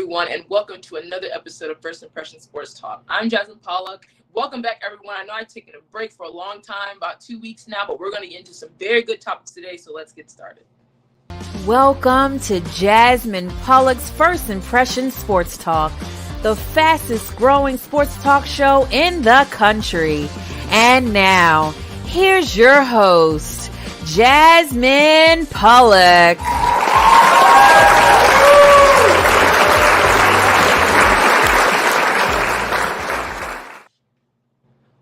everyone, and welcome to another episode of First Impression Sports Talk. I'm Jasmine Pollock. Welcome back, everyone. I know I've taken a break for a long time, about 2 weeks now, but we're going to get into some very good topics today, so let's get started. Welcome to Jasmine Pollock's First Impression Sports Talk, the fastest growing sports talk show in the country. And now, here's your host, Jasmine Pollock.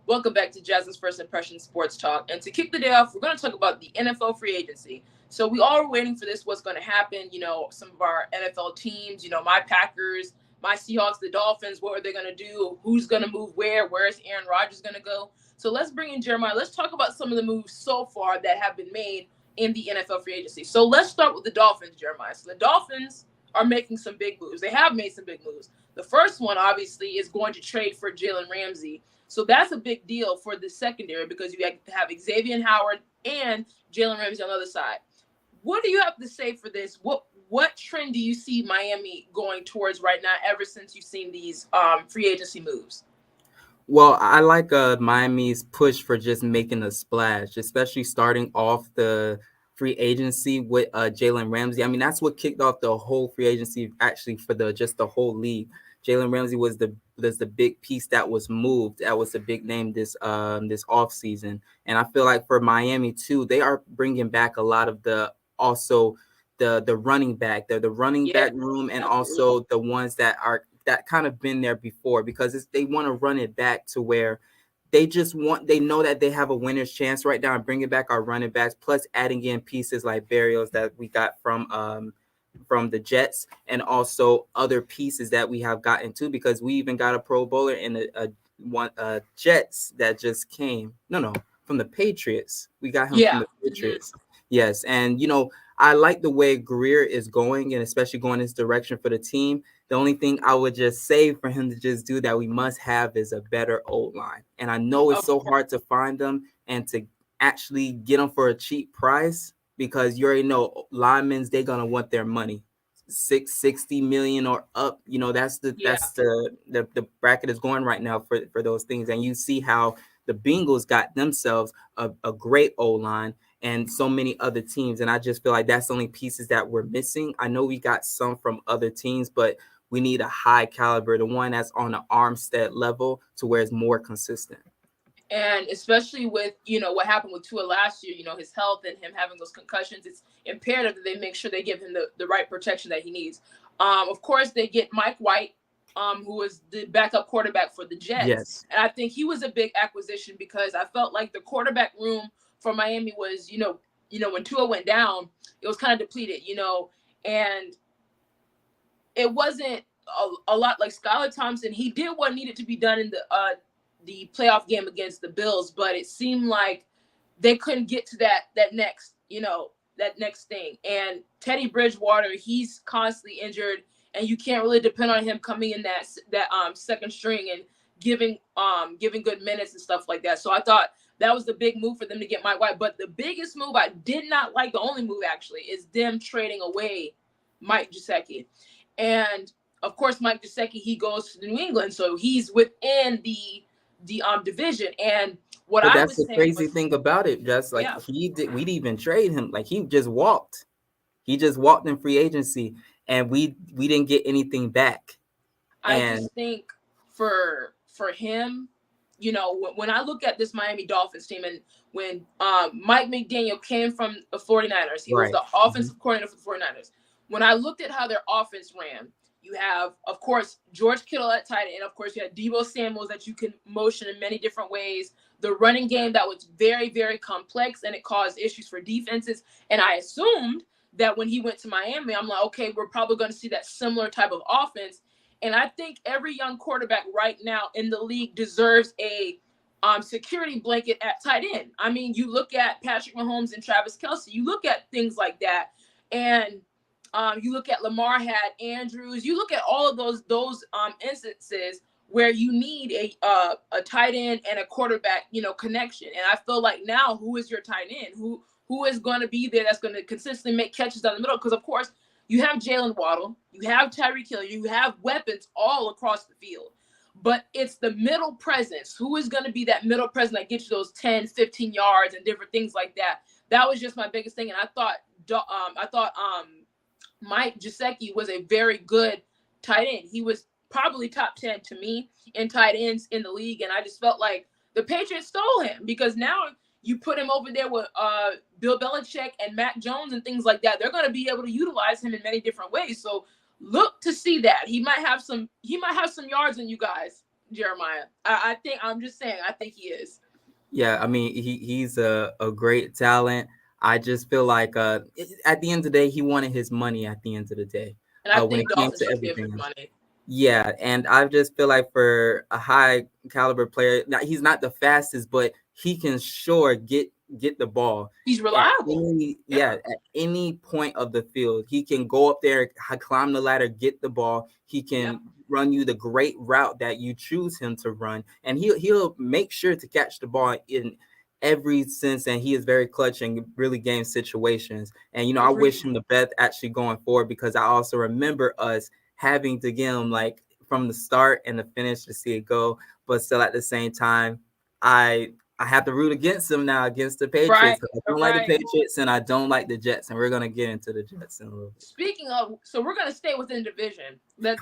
Welcome back to Jasmine's First Impression Sports Talk. And to kick the day off, we're going to talk about the NFL free agency. So we all are waiting for this, what's going to happen. You know, some of our NFL teams, you know, my Packers, my Seahawks, the Dolphins, what are they going to do? Who's going to move where? Where is Aaron Rodgers going to go? So let's bring in Jeremiah. Let's talk about some of the moves so far that have been made in the NFL free agency. So let's start with the Dolphins, Jeremiah. So the Dolphins are making some big moves. They have made some big moves. The first one, obviously, is going to trade for Jalen Ramsey. So that's a big deal for the secondary because you have Xavier Howard and Jalen Ramsey on the other side. What do you have to say for this? What trend do you see Miami going towards right now ever since you've seen these free agency moves? Well, I like Miami's push for just making a splash, especially starting off the free agency with Jalen Ramsey. I mean, that's what kicked off the whole free agency actually for the whole league. Jalen Ramsey was the big piece that was moved. That was a big name this offseason. And I feel like for Miami too, they are bringing back a lot of the running back, the running back room, and also the ones that kind of been there before, because they want to run it back to where they know that they have a winner's chance right now and bringing back our running backs, plus adding in pieces like Berrios that we got from the Jets, and also other pieces that we have gotten too, because we even got a Pro Bowler in a Jets that just came. No, from the Patriots. We got him from the Patriots. Mm-hmm. Yes, and I like the way Greer is going, and especially going this direction for the team. The only thing I would just say for him to just do that we must have is a better O-line. And I know it's so hard to find them and to actually get them for a cheap price, because you already know linemen, they're gonna want their money, $60 million or up. That's the bracket is going right now for those things. And you see how the Bengals got themselves a great O-line and so many other teams. And I just feel like that's the only pieces that we're missing. I know we got some from other teams, but we need a high caliber, the one that's on the Armstead level to where it's more consistent. And especially with, what happened with Tua last year, his health and him having those concussions, it's imperative that they make sure they give him the right protection that he needs. Of course, they get Mike White, who was the backup quarterback for the Jets. Yes. And I think he was a big acquisition because I felt like the quarterback room for Miami was, when Tua went down, it was kind of depleted, and it wasn't a lot like Skylar Thompson. He did what needed to be done in the playoff game against the Bills, but it seemed like they couldn't get to that next thing. And Teddy Bridgewater, he's constantly injured, and you can't really depend on him coming in that second string and giving good minutes and stuff like that. So I thought that was the big move for them to get Mike White. But the biggest move I did not like, the only move actually, is them trading away Mike Gesicki. And of course, Mike Gesicki, he goes to New England, so he's within the division. And that's the crazy thing about it, just like we didn't even trade him. Like he just walked in free agency, and we didn't get anything back. I just think for him, when I look at this Miami Dolphins team, and when Mike McDaniel came from the 49ers, he was the offensive coordinator for the 49ers. When I looked at how their offense ran, you have, of course, George Kittle at tight end. Of course, you had Deebo Samuels that you can motion in many different ways. The running game that was very, very complex, and it caused issues for defenses. And I assumed that when he went to Miami, I'm like, okay, we're probably going to see that similar type of offense. And I think every young quarterback right now in the league deserves a security blanket at tight end. I mean, you look at Patrick Mahomes and Travis Kelce, you look at things like that. And you look at Lamar had Andrews. You look at all of those instances where you need a tight end and a quarterback, connection. And I feel like now, who is your tight end? Who is going to be there that's going to consistently make catches down the middle? Because of course, You have Jalen Waddle, you have Tyreek Hill, you have weapons all across the field. But it's the middle presence. Who is going to be that middle presence that gets you those 10, 15 yards and different things like that? That was just my biggest thing. And I thought Mike Gesicki was a very good tight end. He was probably top 10 to me in tight ends in the league. And I just felt like the Patriots stole him, because now you put him over there with Bill Belichick and Mac Jones and things like that. They're going to be able to utilize him in many different ways. So look to see that. He might have some yards on you guys, Jeremiah. I think he is. Yeah, I mean, he's a great talent. I just feel like at the end of the day, he wanted his money at the end of the day. And I when think it came Dolphins to should give everything him else. money. Yeah, and I just feel like for a high caliber player, now he's not the fastest, but he can sure get the ball. He's reliable. At any point of the field, he can go up there, climb the ladder, get the ball. He can run you the great route that you choose him to run, and he'll make sure to catch the ball in every sense, and he is very clutch in really game situations. And I wish him the best actually going forward, because I also remember us having to get him like from the start and the finish to see it go, but still at the same time, I have to root against him now, against the Patriots. Right. I don't like the Patriots and I don't like the Jets, and we're gonna get into the Jets in a little bit. Speaking of, so we're gonna stay within division. That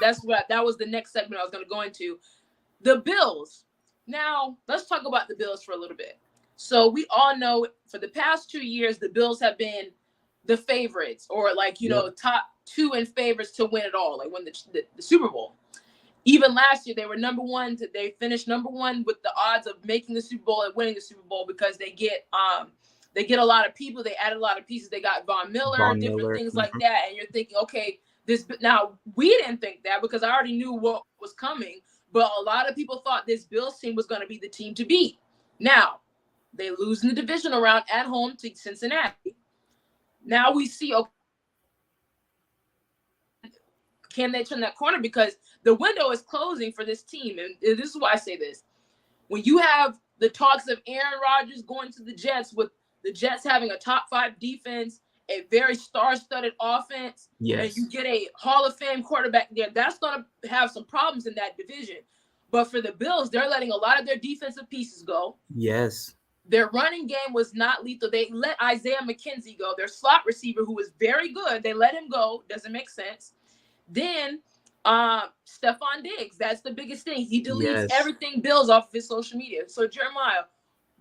was the next segment I was gonna go into. The Bills. Now let's talk about the Bills for a little bit. So we all know for the past 2 years, the Bills have been the favorites, or top 2 in favorites to win it all, like win the Super Bowl. Even last year, they were number one. They finished number one with the odds of making the Super Bowl and winning the Super Bowl, because they get a lot of people. They added a lot of pieces. They got Von Miller, different things like that. And you're thinking, okay, now we didn't think that, because I already knew what was coming. But a lot of people thought this Bills team was going to be the team to beat. Now they lose in the divisional round at home to Cincinnati. Now we see, okay, can they turn that corner? Because the window is closing for this team. And this is why I say this. When you have the talks of Aaron Rodgers going to the Jets, with the Jets having a top 5 defense, a very star-studded offense, and you get a Hall of Fame quarterback there, that's going to have some problems in that division. But for the Bills, they're letting a lot of their defensive pieces go. Yes. Their running game was not lethal. They let Isaiah McKenzie go, their slot receiver, who was very good. They let him go. Doesn't make sense. Then Stephon Diggs, that's the biggest thing. He deletes everything Bills off of his social media. So Jeremiah,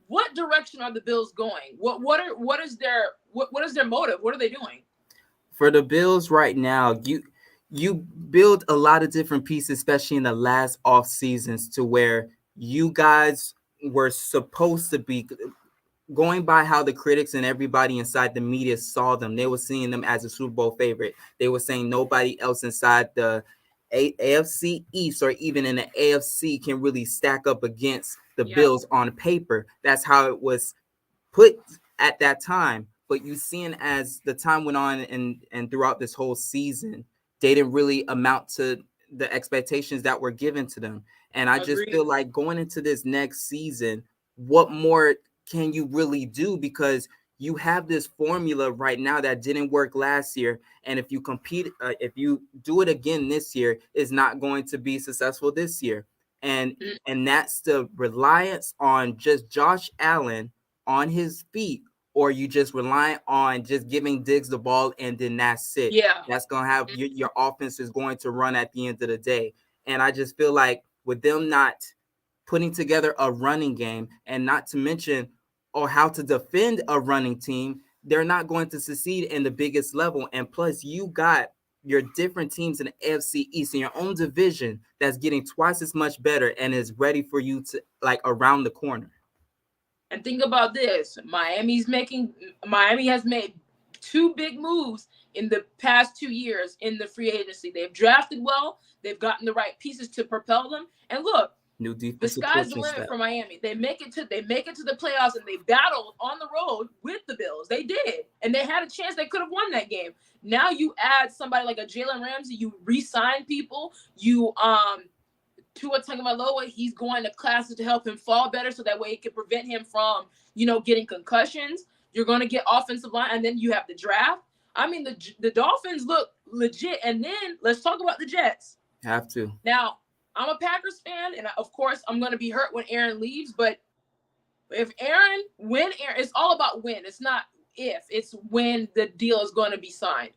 what direction are the Bills going? What is their motive? What are they doing? For the Bills right now, you build a lot of different pieces, especially in the last off seasons, to where you guys were supposed to be going by how the critics and everybody inside the media saw them. They were seeing them as a Super Bowl favorite. They were saying nobody else inside the AFC East or even in the AFC can really stack up against the Bills on paper. That's how it was put at that time. But you seeing as the time went on and throughout this whole season, they didn't really amount to the expectations that were given to them. And I just feel like going into this next season, what more can you really do? Because you have this formula right now that didn't work last year. And if you compete, if you do it again this year, it's not going to be successful this year. And that's the reliance on just Josh Allen on his feet, or you just rely on just giving Diggs the ball and then that's it. Yeah. That's going to have your offense is going to run at the end of the day. And I just feel like with them not putting together a running game, and not to mention or how to defend a running team, they're not going to succeed in the biggest level. And plus, you got your different teams in the AFC East in your own division that's getting twice as much better and is ready for you to like around the corner. And think about this. Miami has made 2 big moves in the past 2 years in the free agency. They've drafted well. They've gotten the right pieces to propel them. And look, new the sky's the limit for Miami. They make it to the playoffs, and they battled on the road with the Bills. They did, and they had a chance. They could have won that game. Now you add somebody like a Jalen Ramsey. You re-sign people. You Tua Tagovailoa, he's going to classes to help him fall better, so that way it can prevent him from getting concussions. You're going to get offensive line, and then you have the draft. I mean, the Dolphins look legit. And then let's talk about the Jets. Have to. Now, I'm a Packers fan, and of course, I'm going to be hurt when Aaron leaves. But when Aaron, it's all about when. It's not if, it's when the deal is going to be signed.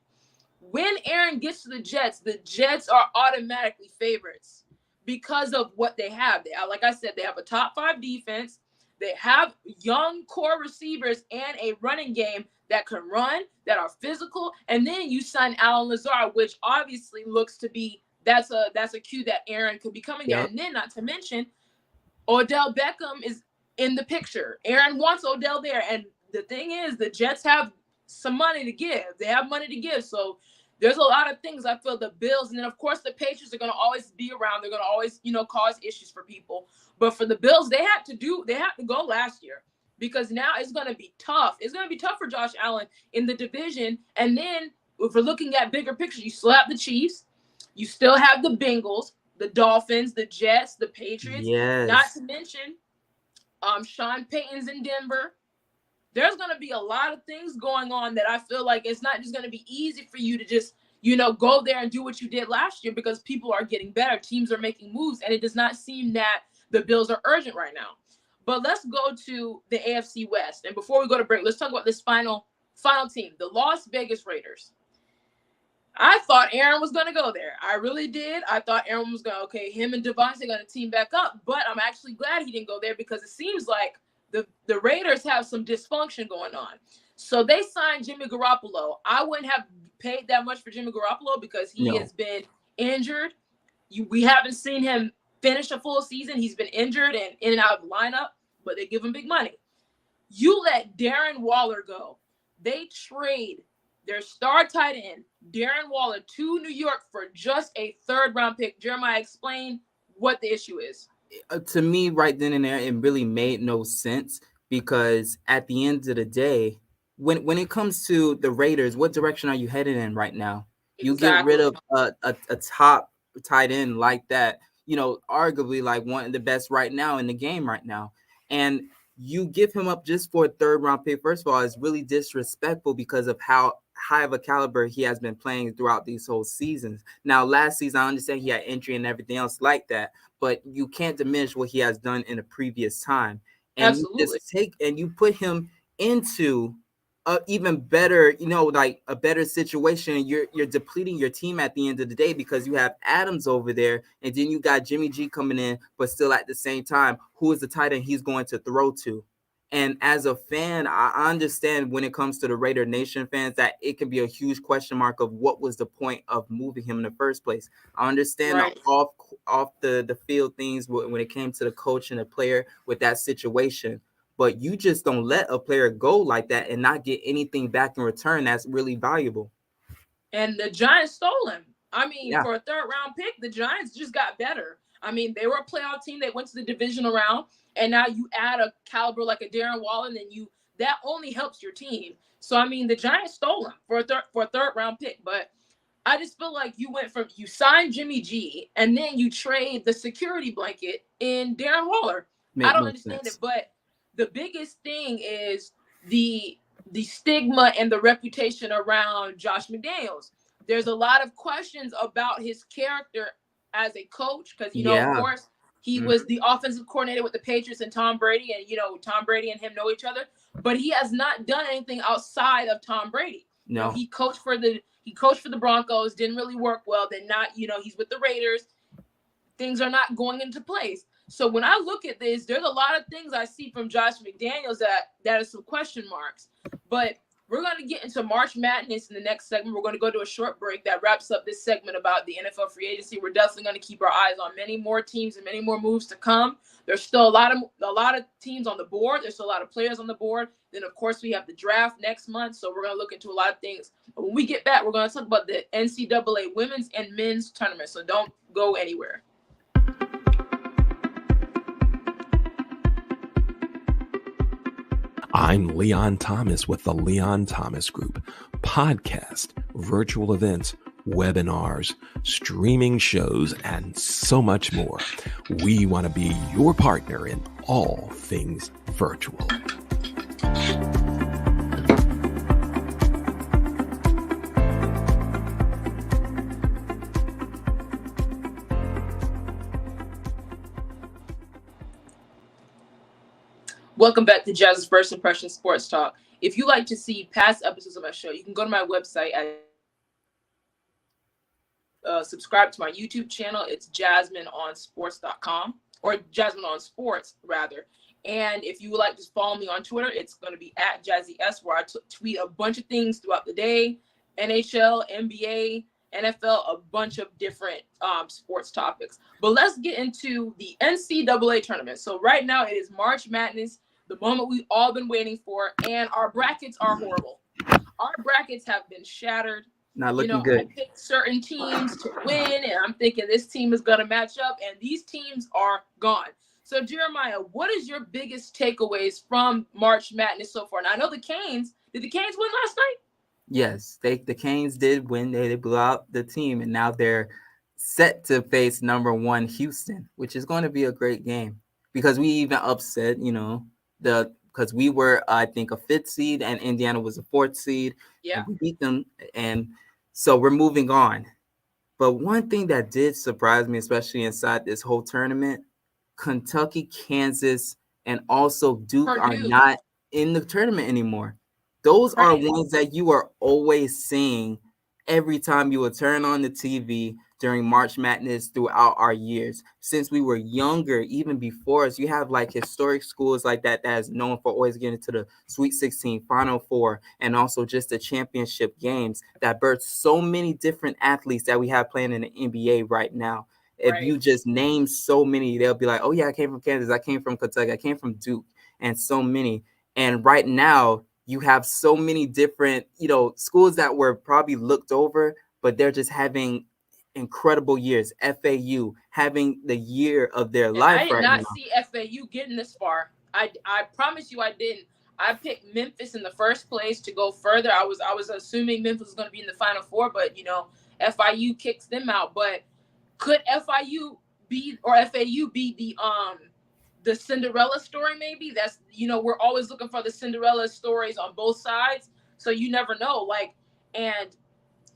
When Aaron gets to the Jets are automatically favorites because of what they have. Like I said, they have a top 5 defense. They have young core receivers and a running game that can run, that are physical. And then you sign Allen Lazard, which obviously looks to be that's a cue that Aaron could be coming there. And then, not to mention, Odell Beckham is in the picture. Aaron wants Odell there. And the thing is, the Jets have some money to give. They have money to give. So there's a lot of things I feel the Bills, and then of course the Patriots are going to always be around. They're going to always, cause issues for people. But for the Bills, they had to go last year, because now it's going to be tough. It's going to be tough for Josh Allen in the division. And then if we're looking at bigger picture, you still have the Chiefs. You still have the Bengals, the Dolphins, the Jets, the Patriots. Yes. Not to mention Sean Payton's in Denver. There's going to be a lot of things going on that I feel like it's not just going to be easy for you to just, go there and do what you did last year, because people are getting better. Teams are making moves, and it does not seem that the Bills are urgent right now. But let's go to the AFC West. And before we go to break, let's talk about this final team, the Las Vegas Raiders. I thought Aaron was going to go there. I really did. I thought Aaron was going to, him and Devontae going to team back up. But I'm actually glad he didn't go there, because it seems like the Raiders have some dysfunction going on. So they signed Jimmy Garoppolo. I wouldn't have paid that much for Jimmy Garoppolo, because he has been injured. We haven't seen him finish a full season. He's been injured and in and out of the lineup, but they give him big money. You let Darren Waller go. They trade their star tight end, Darren Waller, to New York for just a 3rd-round pick. Jeremiah, explain what the issue is. To me, right then and there, it really made no sense, because at the end of the day, when it comes to the Raiders, what direction are you headed in right now? You get rid of a top tight end like that, arguably like one of the best right now in the game right now, and you give him up just for a 3rd-round pick. First of all, it's really disrespectful because of how high of a caliber he has been playing throughout these whole seasons. Now, last season, I understand he had injury and everything else like that, but you can't diminish what he has done in a previous time. And absolutely. You put him into a even better, like a better situation. You're depleting your team at the end of the day, because you have Adams over there, and then you got Jimmy G coming in, but still at the same time, who is the tight end he's going to throw to? And as a fan, I understand when it comes to the Raider Nation fans that it can be a huge question mark of what was the point of moving him in the first place. I understand the off the field things when it came to the coach and the player with that situation. But you just don't let a player go like that and not get anything back in return that's really valuable. And the Giants stole him. I mean, for a 3rd-round pick, the Giants just got better. I mean, they were a playoff team. They went to the divisional round, and now you add a caliber like a Darren Waller, and then that only helps your team. So, I mean, the Giants stole him for a 3rd-round pick. But I just feel like you signed Jimmy G, and then you trade the security blanket in Darren Waller. I don't understand it, but the biggest thing is the stigma and the reputation around Josh McDaniels. There's a lot of questions about his character as a coach, because, of course, he was the offensive coordinator with the Patriots and Tom Brady, and, Tom Brady and him know each other, but he has not done anything outside of Tom Brady. No. He coached for the Broncos, didn't really work well. Then he's with the Raiders. Things are not going into place. So when I look at this, there's a lot of things I see from Josh McDaniels that are some question marks. But we're going to get into March Madness in the next segment. We're going to go to a short break that wraps up this segment about the NFL free agency. We're definitely going to keep our eyes on many more teams and many more moves to come. There's still a lot of teams on the board. There's still a lot of players on the board. Then, of course, we have the draft next month. So we're going to look into a lot of things. But when we get back, we're going to talk about the NCAA women's and men's tournament. So don't go anywhere. I'm Leon Thomas with the Leon Thomas Group. Podcast, virtual events, webinars, streaming shows, and so much more. We want to be your partner in all things virtual. Welcome back to Jazz's First Impression Sports Talk. If you like to see past episodes of my show, you can go to my website at subscribe to my YouTube channel. It's JasmineOnSports.com, or Jasmine on Sports rather. And if you would like to follow me on Twitter, it's going to be at JazzyS, where I tweet a bunch of things throughout the day: NHL, NBA, NFL, a bunch of different sports topics. But let's get into the NCAA tournament. So right now it is March Madness, the moment we've all been waiting for, and our brackets are horrible. Our brackets have been shattered. Not looking good. I picked certain teams to win, and I'm thinking this team is going to match up, and these teams are gone. So, Jeremiah, what is your biggest takeaways from March Madness so far? Now, I know did the Canes win last night? Yes, the Canes did win. They blew out the team, and now they're set to face number 1 Houston, which is going to be a great game because we even upset, because we were, I think, a 5th seed and Indiana was a 4th seed. Yeah. We beat them, and so we're moving on. But one thing that did surprise me, especially inside this whole tournament, Kentucky, Kansas, and also Duke are not in the tournament anymore. Those are ones that you are always seeing every time you would turn on the TV during March Madness throughout our years. Since we were younger, even before us, you have like historic schools like that is known for always getting to the Sweet 16, Final Four, and also just the championship games that birth so many different athletes that we have playing in the NBA right now. If you just name so many, they'll be like, oh yeah, I came from Kansas, I came from Kentucky, I came from Duke, and so many. And right now, you have so many different, schools that were probably looked over, but they're just having incredible years. FAU having the year of their life right now. I did not see FAU getting this far. I promise you I didn't. I picked Memphis in the first place to go further. I was assuming Memphis was going to be in the Final Four, but FIU kicks them out. But could FIU be, or FAU be the Cinderella story? Maybe that's, we're always looking for the Cinderella stories on both sides. So you never know. And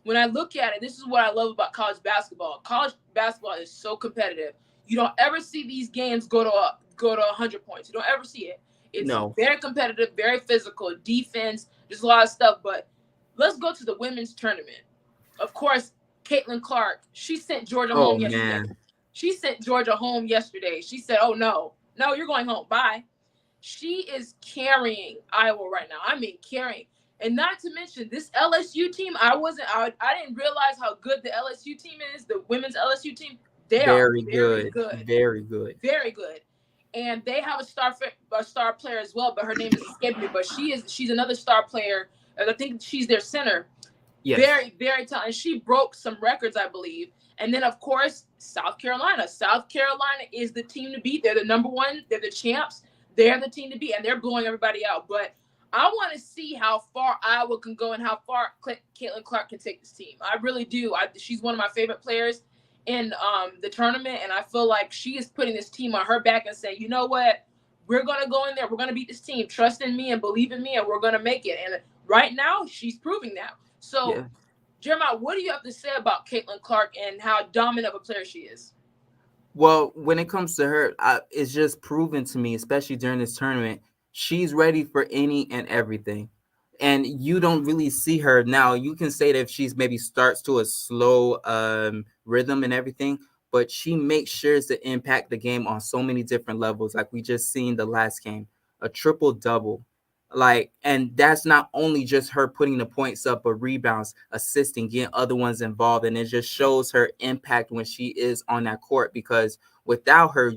when I look at it, this is what I love about college basketball. College basketball is so competitive. You don't ever see these games go to 100 points. You don't ever see it. It's very competitive, very physical, defense, there's a lot of stuff. But let's go to the women's tournament. Of course, Caitlin Clark, she sent Georgia home yesterday. Man. She sent Georgia home yesterday. She said, oh, no, you're going home. Bye. She is carrying Iowa right now. I mean, carrying. And not to mention this LSU team, I didn't realize how good the LSU team is, the women's LSU team. They are very good. Very good. Very good. And they have a star player as well, but her name is escaping me. But she's another star player. I think she's their center. Yes. Very, very talented. She broke some records, I believe. And then, of course, South Carolina. South Carolina is the team to beat. They're the number one. They're the champs. They're the team to beat, and they're blowing everybody out. But I want to see how far Iowa can go and how far Caitlin Clark can take this team. I really do. She's one of my favorite players in the tournament, and I feel like she is putting this team on her back and saying, you know what? We're going to go in there. We're going to beat this team. Trust in me and believe in me, and we're going to make it. And right now, she's proving that. So, Jeremiah, what do you have to say about Caitlin Clark and how dominant of a player she is? Well, when it comes to her, it's just proven to me, especially during this tournament, she's ready for any and everything. And you don't really see her now. You can say that if she's maybe starts to a slow rhythm and everything, but she makes sure to impact the game on so many different levels. Like we just seen the last game, a triple-double. And that's not only just her putting the points up, but rebounds, assisting, getting other ones involved. And it just shows her impact when she is on that court, because without her,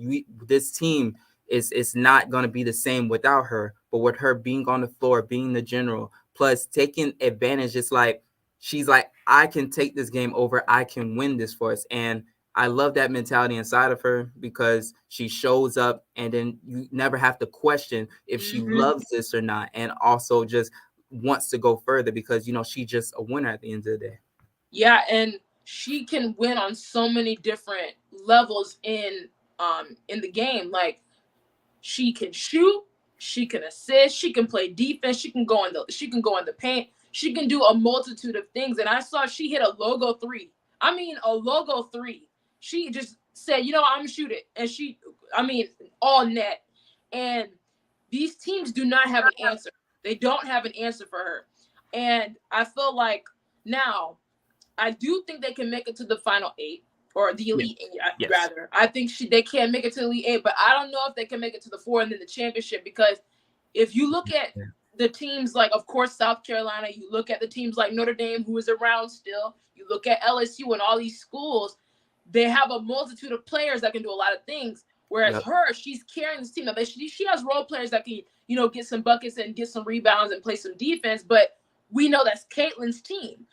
this team is not going to be the same without her. But with her being on the floor, being the general, plus taking advantage, it's like she's like, I can take this game over. I can win this for us. And I love that mentality inside of her, because she shows up and then you never have to question if she loves this or not. And also just wants to go further because, she's just a winner at the end of the day. Yeah. And she can win on so many different levels in the game. Like, she can shoot, she can assist, she can play defense, she can go in the paint, she can do a multitude of things. And I saw she hit a logo 3. I mean, a logo 3. She just said, I'm gonna shoot it. And all net. And these teams do not have an answer. They don't have an answer for her. And I feel like now I do think they can make it to the final 8 or the Elite 8, rather. I think they can make it to the Elite 8, but I don't know if they can make it to the 4 and then the championship, because if you look at the teams like, of course, South Carolina, you look at the teams like Notre Dame, who is around still, you look at LSU and all these schools, they have a multitude of players that can do a lot of things. Whereas she's carrying this team. Now, she has role players that can, get some buckets and get some rebounds and play some defense. But we know that's Caitlin's team.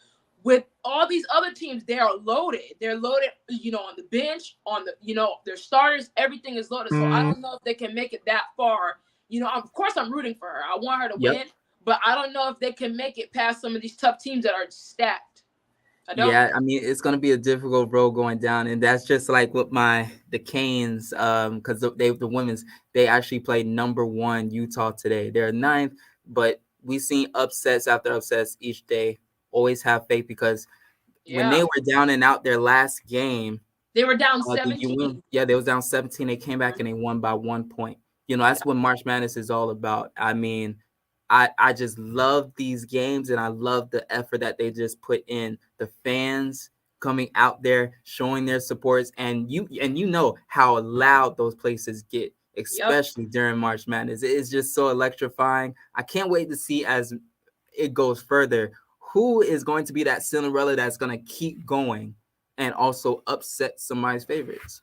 With all these other teams, they are loaded. They're loaded, on the bench, on the, their starters. Everything is loaded. So I don't know if they can make it that far. Of course, I'm rooting for her. I want her to win. But I don't know if they can make it past some of these tough teams that are stacked. Yeah, I mean, it's going to be a difficult road going down, and that's just like what the Canes, because the women's, they actually played number 1 Utah today. They're 9th, but we've seen upsets after upsets each day. Always have faith, because when they were down and out their last game, they were down 17. They was down 17. They came back and they won by 1 point. That's what March Madness is all about. I mean, I just love these games, and I love the effort that they just put in. The fans coming out there, showing their supports, and you know how loud those places get, especially during March Madness. It's just so electrifying. I can't wait to see as it goes further who is going to be that Cinderella that's going to keep going and also upset somebody's favorites.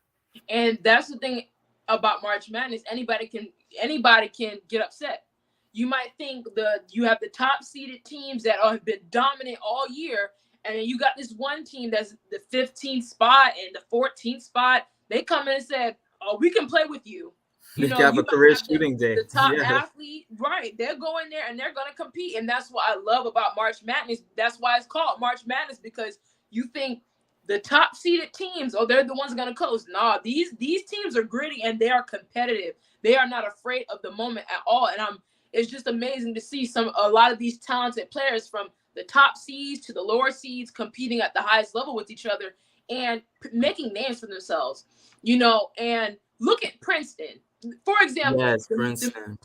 And that's the thing about March Madness. Anybody can get upset. You might think you have the top seeded teams that have been dominant all year, and then you got this one team that's the 15th spot and the 14th spot. They come in and said, "Oh, we can play with you." You have a career shooting day. The top athlete, right? They're going there and they're going to compete, and that's what I love about March Madness. That's why it's called March Madness, because you think the top seeded teams, they're the ones going to coast. Nah, these teams are gritty and they are competitive. They are not afraid of the moment at all, and it's just amazing to see a lot of these talented players from the top seeds to the lower seeds competing at the highest level with each other and making names for themselves, and look at Princeton, for example. Yes,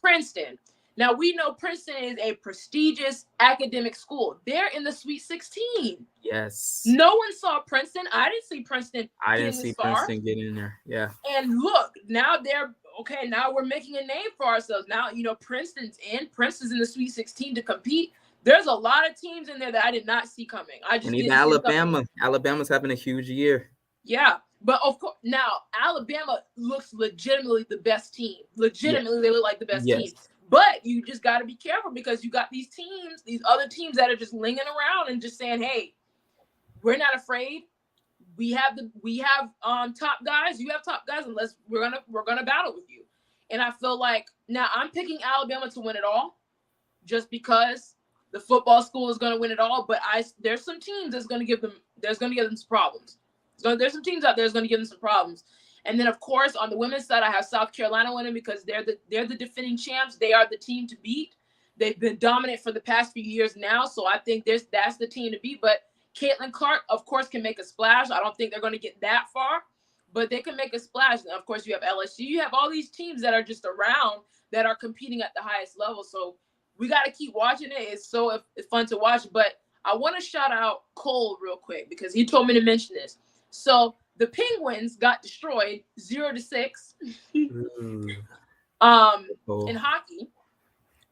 Princeton. Now, we know Princeton is a prestigious academic school. They're in the Sweet 16. Yes. No one saw Princeton. I didn't see Princeton. Princeton get in there. Yeah. And look, now now we're making a name for ourselves. Now, Princeton's in the Sweet 16 to compete. There's a lot of teams in there that I did not see coming. And even Alabama. Alabama's having a huge year. Yeah. But of course, now Alabama looks legitimately the best team. Legitimately, they look like the best team. But you just got to be careful, because you got these other teams that are just lingering around and just saying, "Hey, we're not afraid. We have top guys. You have top guys, and we're gonna battle with you." And I feel like now I'm picking Alabama to win it all, just because the football school is gonna win it all. But there's some teams that's gonna give them some problems. So there's some teams out there that's gonna give them some problems. And then, of course, on the women's side, I have South Carolina winning, because they're the defending champs. They are the team to beat. They've been dominant for the past few years now, so I think that's the team to beat. But Caitlin Clark, of course, can make a splash. I don't think they're going to get that far, but they can make a splash. And, of course, you have LSU. You have all these teams that are just around that are competing at the highest level. So we got to keep watching it. It's fun to watch. But I want to shout out Cole real quick, because he told me to mention this. So the Penguins got destroyed 0-6 in hockey,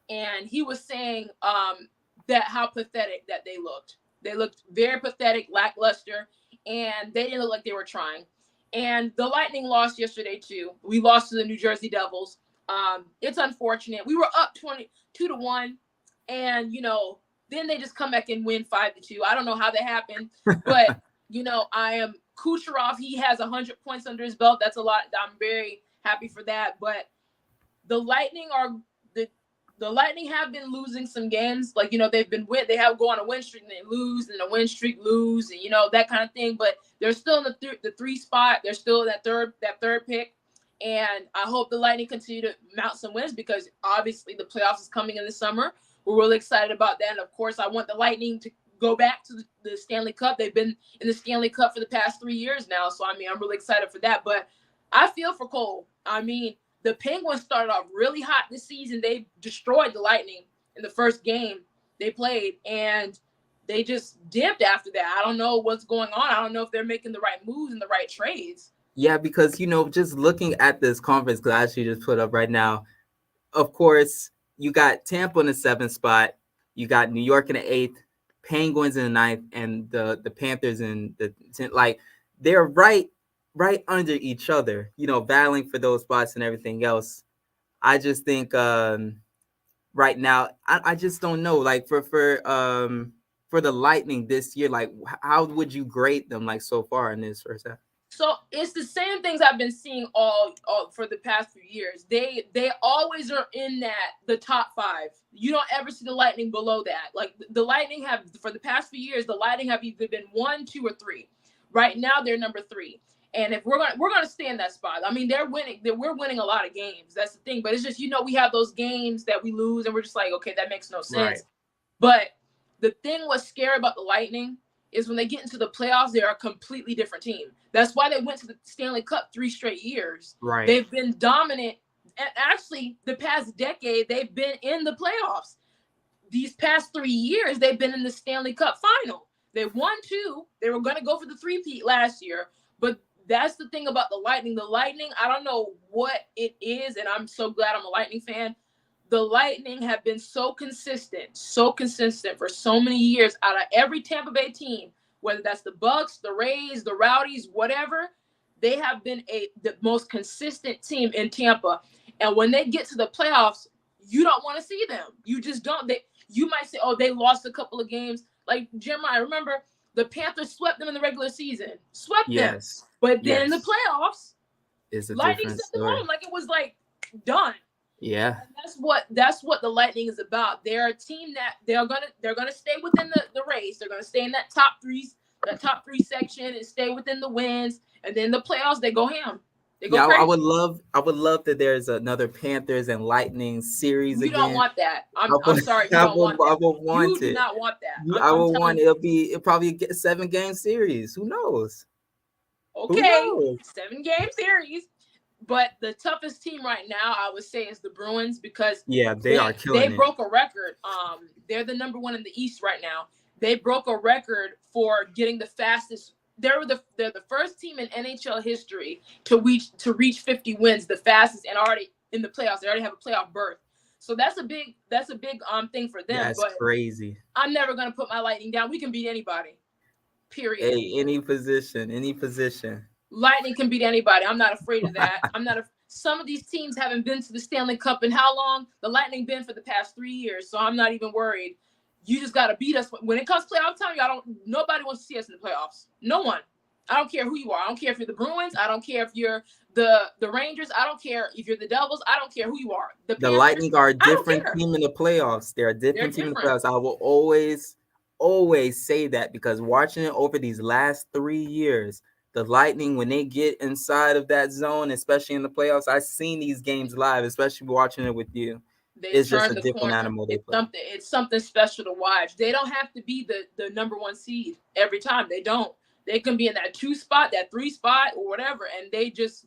and he was saying that how pathetic that they looked. They looked very pathetic, lackluster, and they didn't look like they were trying. And the Lightning lost yesterday too. We lost to the New Jersey Devils. It's unfortunate. We were up 2-1, and then they just come back and win 5-2. I don't know how that happened, but I am Kucherov. He has 100 points under his belt. That's a lot. I'm very happy for that. But the Lightning the Lightning have been losing some games. Like, they have go on a win streak and they lose, and a win streak lose, and that kind of thing. But they're still in the 3 spot. They're still in that third pick. And I hope the Lightning continue to mount some wins, because obviously the playoffs is coming in the summer. We're really excited about that. And of course, I want the Lightning to go back to the Stanley Cup. They've been in the Stanley Cup for the past 3 years now. So, I'm really excited for that. But I feel for Cole. The the Penguins started off really hot this season. They destroyed the Lightning in the first game they played, and they just dipped after that. I don't know what's going on. I don't know if they're making the right moves and the right trades. Yeah, because, just looking at this conference, because I actually just put up right now, of course, you got Tampa in the 7th spot. You got New York in the 8th, Penguins in the 9th, and the Panthers in the 10th. Like, they're right under each other, battling for those spots and everything else. I just think right now, I just don't know. Like, for the Lightning this year, like, how would you grade them, like, so far in this first half? So it's the same things I've been seeing all for the past few years. They always are in the top 5. You don't ever see the Lightning below that. Like, the Lightning have, for the past few years, the Lightning have either been 1, 2, or 3. Right now they're number 3. And if we're gonna stay in that spot, I mean, they're winning. We're winning a lot of games. That's the thing. But it's just, we have those games that we lose, and we're just like, okay, that makes no sense. Right. But the thing what's scary about the Lightning is when they get into the playoffs, they're a completely different team. That's why they went to the Stanley Cup 3 straight years. Right. They've been dominant. And actually, the past decade, they've been in the playoffs. These past 3 years, they've been in the Stanley Cup final. They won 2. They were going to go for the 3-peat last year. But that's the thing about the Lightning. The Lightning, I don't know what it is, and I'm so glad I'm a Lightning fan. The Lightning have been so consistent for so many years out of every Tampa Bay team, whether that's the Bucks, the Rays, the Rowdies, whatever. They have been the most consistent team in Tampa. And when they get to the playoffs, you don't want to see them. You just don't. You might say, oh, they lost a couple of games. Like, Jeremiah, remember, the Panthers swept them in the regular season. Swept them. But then in the playoffs, it's a Lightning different sent them story. home. Like, it was like done. Yeah. And that's what the Lightning is about. They're a team that they're gonna stay within the race. They're gonna stay in that top 3 section and stay within the wins. And then the playoffs, they go ham. They go crazy. I would love that there's another Panthers and Lightning series again. You don't want that. I'm sorry. You don't want that. I would want you do not want that. I would want it'll probably get a 7-game series. Who knows? Okay, Who knows? 7-game series. But the toughest team right now, I would say, is the Bruins, because they are killing it. They broke a record. They're the number 1 in the East right now. They broke a record for getting the fastest. They're the first team in NHL history to reach 50 wins, the fastest, and already in the playoffs. They already have a playoff berth. So that's a big thing for them. That's crazy. I'm never gonna put my Lightning down. We can beat anybody. Period. Hey, any position. Lightning can beat anybody. I'm not afraid of that. Some of these teams haven't been to the Stanley Cup in how long? The Lightning been for the past 3 years, so I'm not even worried. You just got to beat us. When it comes to playoff time, nobody wants to see us in the playoffs. No one. I don't care who you are. I don't care if you're the Bruins. I don't care if you're the Rangers. I don't care if you're the Devils. I don't care who you are. The Lightning are a different team in the playoffs. They're a different team in the playoffs. I will always say that, because watching it over these last 3 years, the Lightning, when they get inside of that zone, especially in the playoffs, I've seen these games live, especially watching it with you. It's just a different animal they play. It's something special to watch. They don't have to be the number 1 seed every time. They don't. They can be in that 2 spot, that 3 spot, or whatever, and they just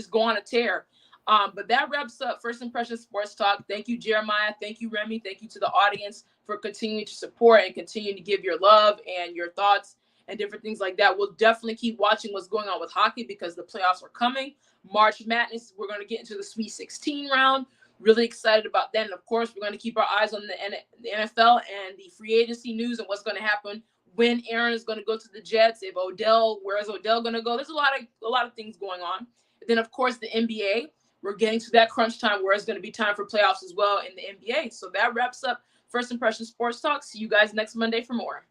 go on a tear. But that wraps up First Impression Sports Talk. Thank you, Jeremiah. Thank you, Remy. Thank you to the audience for continuing to support and continue to give your love and your thoughts and different things like that. We'll definitely keep watching what's going on with hockey, because the playoffs are coming. March Madness, we're going to get into the Sweet 16 round. Really excited about that. And of course, we're going to keep our eyes on the NFL and the free agency news and what's going to happen when Aaron is going to go to the Jets. Where is Odell going to go? There's a lot of things going on. And then, of course, the NBA. We're getting to that crunch time where it's going to be time for playoffs as well in the NBA. So that wraps up First Impression Sports Talk. See you guys next Monday for more.